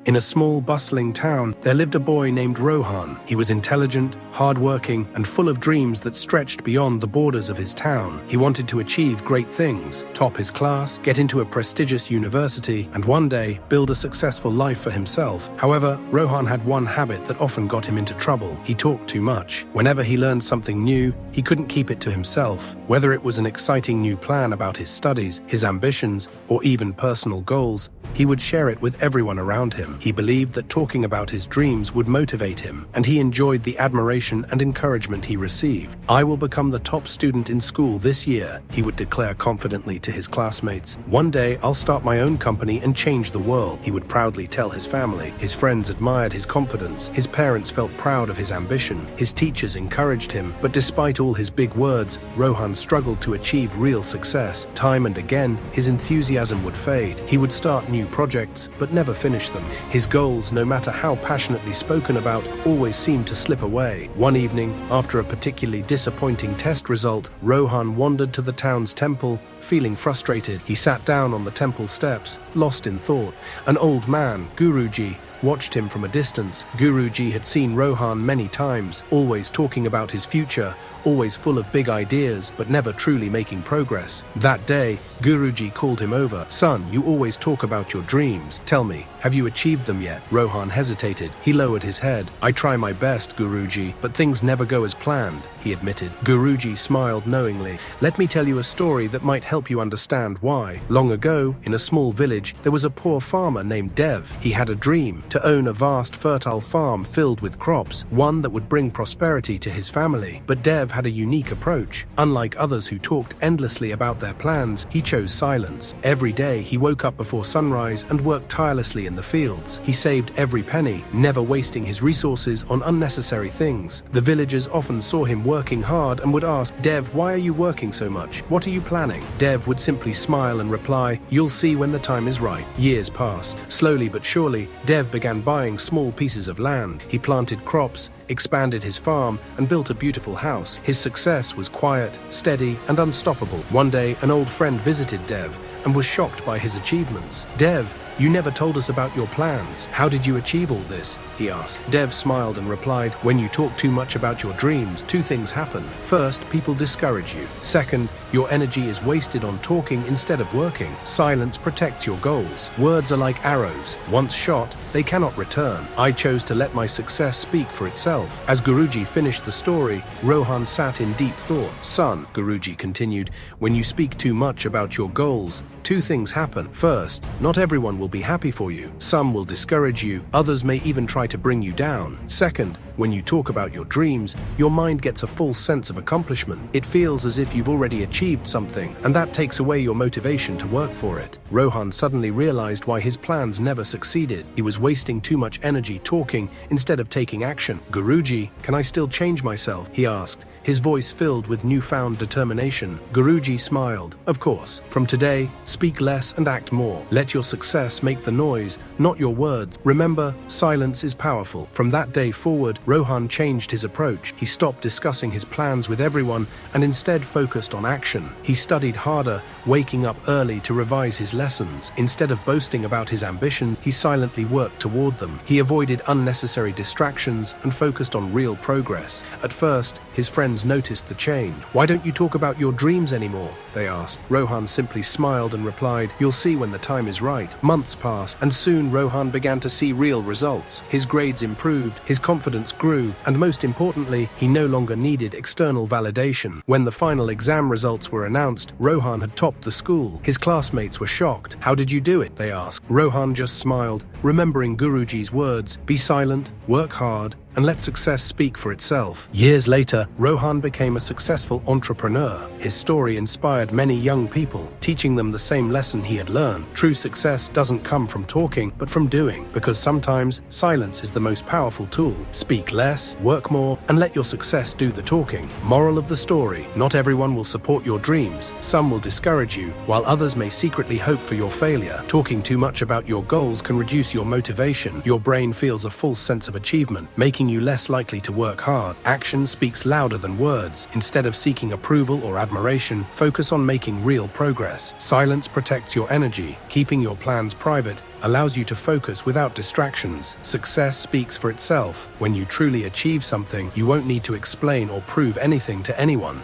In a small, bustling town, there lived a boy named Rohan. He was intelligent, hardworking, and full of dreams that stretched beyond the borders of his town. He wanted to achieve great things, top his class, get into a prestigious university, and one day build a successful life for himself. However, Rohan had one habit that often got him into trouble. He talked too much. Whenever he learned something new, he couldn't keep it to himself. Whether it was an exciting new plan about his studies, his ambitions, or even personal goals, he would share it with everyone around him. He believed that talking about his dreams would motivate him, and he enjoyed the admiration and encouragement he received. "I will become the top student in school this year," he would declare confidently to his classmates. "One day I'll start my own company and change the world," he would proudly tell his family. His friends admired his confidence. His parents felt proud of his ambition. His teachers encouraged him. But despite all his big words, Rohan struggled to achieve real success. Time and again, his enthusiasm would fade. He would start new projects, but never finish them. His goals, no matter how passionately spoken about, always seemed to slip away. One evening, after a particularly disappointing test result, Rohan wandered to the town's temple. Feeling frustrated, he sat down on the temple steps, lost in thought. An old man, Guruji, watched him from a distance. Guruji had seen Rohan many times, always talking about his future, always full of big ideas, but never truly making progress. That day, Guruji called him over. "Son, you always talk about your dreams. Tell me, have you achieved them yet?" Rohan hesitated. He lowered his head. "I try my best, Guruji, but things never go as planned," he admitted. Guruji smiled knowingly. "Let me tell you a story that might help you understand why. Long ago, in a small village, there was a poor farmer named Dev. He had a dream to own a vast, fertile farm filled with crops, one that would bring prosperity to his family. But Dev had a unique approach. Unlike others who talked endlessly about their plans, he chose silence. Every day, he woke up before sunrise and worked tirelessly in the fields. He saved every penny, never wasting his resources on unnecessary things. The villagers often saw him working hard and would ask, "Dev, why are you working so much? What are you planning?" Dev would simply smile and reply, "You'll see when the time is right." Years passed. Slowly but surely, Dev began buying small pieces of land. He planted crops, expanded his farm, and built a beautiful house. His success was quiet, steady, and unstoppable. One day, an old friend visited Dev and was shocked by his achievements. "Dev, you never told us about your plans. How did you achieve all this?" he asked. Dev smiled and replied, "When you talk too much about your dreams, two things happen. First, people discourage you. Second, your energy is wasted on talking instead of working. Silence protects your goals. Words are like arrows. Once shot, they cannot return. I chose to let my success speak for itself." As Guruji finished the story, Rohan sat in deep thought. "Son," Guruji continued, "when you speak too much about your goals, two things happen. First, not everyone will be happy for you. Some will discourage you. Others may even try to bring you down. Second, when you talk about your dreams, your mind gets a false sense of accomplishment. It feels as if you've already achieved something, and that takes away your motivation to work for it." Rohan suddenly realized why his plans never succeeded. He was wasting too much energy talking instead of taking action. "Guruji, can I still change myself?" he asked, his voice filled with newfound determination. Guruji smiled. "Of course. From today, speak less and act more. Let your success make the noise, not your words. Remember, silence is powerful." From that day forward, Rohan changed his approach. He stopped discussing his plans with everyone and instead focused on action. He studied harder, waking up early to revise his lessons. Instead of boasting about his ambition, he silently worked toward them. He avoided unnecessary distractions and focused on real progress. At first, his friends noticed the change. "Why don't you talk about your dreams anymore?" they asked. Rohan simply smiled and replied, "You'll see when the time is right." Months passed, and soon Rohan began to see real results. His grades improved, his confidence grew, and most importantly, he no longer needed external validation. When the final exam results were announced, Rohan had topped the school. His classmates were shocked. "How did you do it?" they asked. Rohan just smiled, remembering Guruji's words, "Be silent, work hard, and let success speak for itself." Years later, Rohan became a successful entrepreneur. His story inspired many young people, teaching them the same lesson he had learned. True success doesn't come from talking, but from doing, because sometimes silence is the most powerful tool. Speak less, work more, and let your success do the talking. Moral of the story: not everyone will support your dreams. Some will discourage you, while others may secretly hope for your failure. Talking too much about your goals can reduce your motivation. Your brain feels a false sense of achievement, making making you less likely to work hard. Action speaks louder than words. Instead of seeking approval or admiration, focus on making real progress. Silence protects your energy. Keeping your plans private allows you to focus without distractions. Success speaks for itself. When you truly achieve something, you won't need to explain or prove anything to anyone.